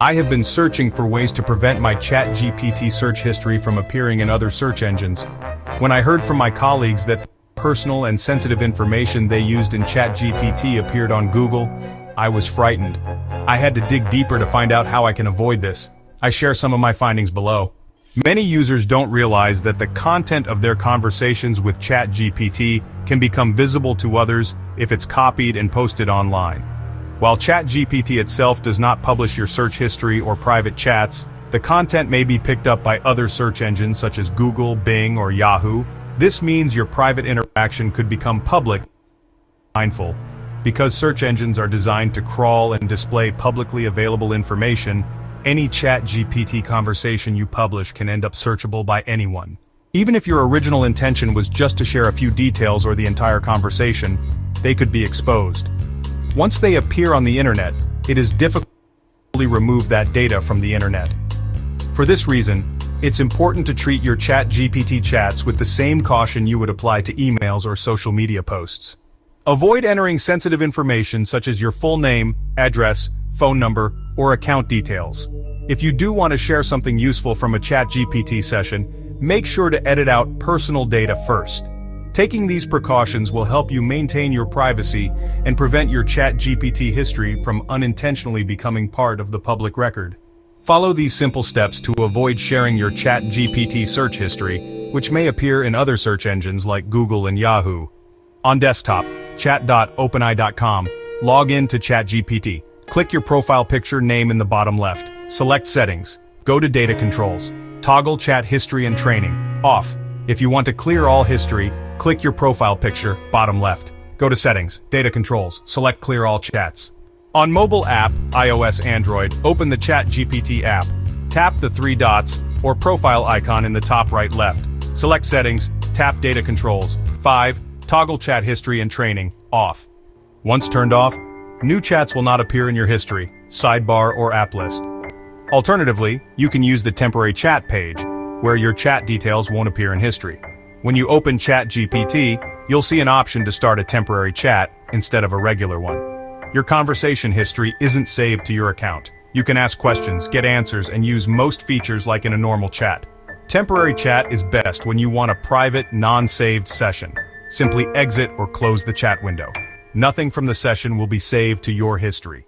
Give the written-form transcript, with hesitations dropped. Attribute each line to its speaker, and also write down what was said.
Speaker 1: I have been searching for ways to prevent my ChatGPT search history from appearing in other search engines. When I heard from my colleagues that the personal and sensitive information they used in ChatGPT appeared on Google, I was frightened. I had to dig deeper to find out how I can avoid this. I share some of my findings below. Many users don't realize that the content of their conversations with ChatGPT can become visible to others if it's copied and posted online. While ChatGPT itself does not publish your search history or private chats, the content may be picked up by other search engines such as Google, Bing, or Yahoo. This means your private interaction could become public. Mindful. Because search engines are designed to crawl and display publicly available information, any ChatGPT conversation you publish can end up searchable by anyone. Even if your original intention was just to share a few details or the entire conversation, they could be exposed. Once they appear on the internet, it is difficult to remove that data from the internet. For this reason, it's important to treat your ChatGPT chats with the same caution you would apply to emails or social media posts. Avoid entering sensitive information such as your full name, address, phone number, or account details. If you do want to share something useful from a ChatGPT session, make sure to edit out personal data first. Taking these precautions will help you maintain your privacy and prevent your ChatGPT history from unintentionally becoming part of the public record. Follow these simple steps to avoid sharing your ChatGPT search history, which may appear in other search engines like Google and Yahoo. On desktop, chat.openai.com, log in to ChatGPT. Click your profile picture name in the bottom left. Select Settings. Go to Data Controls. Toggle Chat History and Training off. If you want to clear all history, click your profile picture, bottom left. Go to Settings, Data Controls, select Clear All Chats. On mobile app, iOS, Android, open the ChatGPT app. Tap the three dots or profile icon in the top right left. Select Settings, tap Data Controls. 5. Toggle Chat History and Training off. Once turned off, new chats will not appear in your history, sidebar, or app list. Alternatively, you can use the temporary chat page, where your chat details won't appear in history. When you open ChatGPT, you'll see an option to start a temporary chat instead of a regular one. Your conversation history isn't saved to your account. You can ask questions, get answers, and use most features like in a normal chat. Temporary chat is best when you want a private, non-saved session. Simply exit or close the chat window. Nothing from the session will be saved to your history.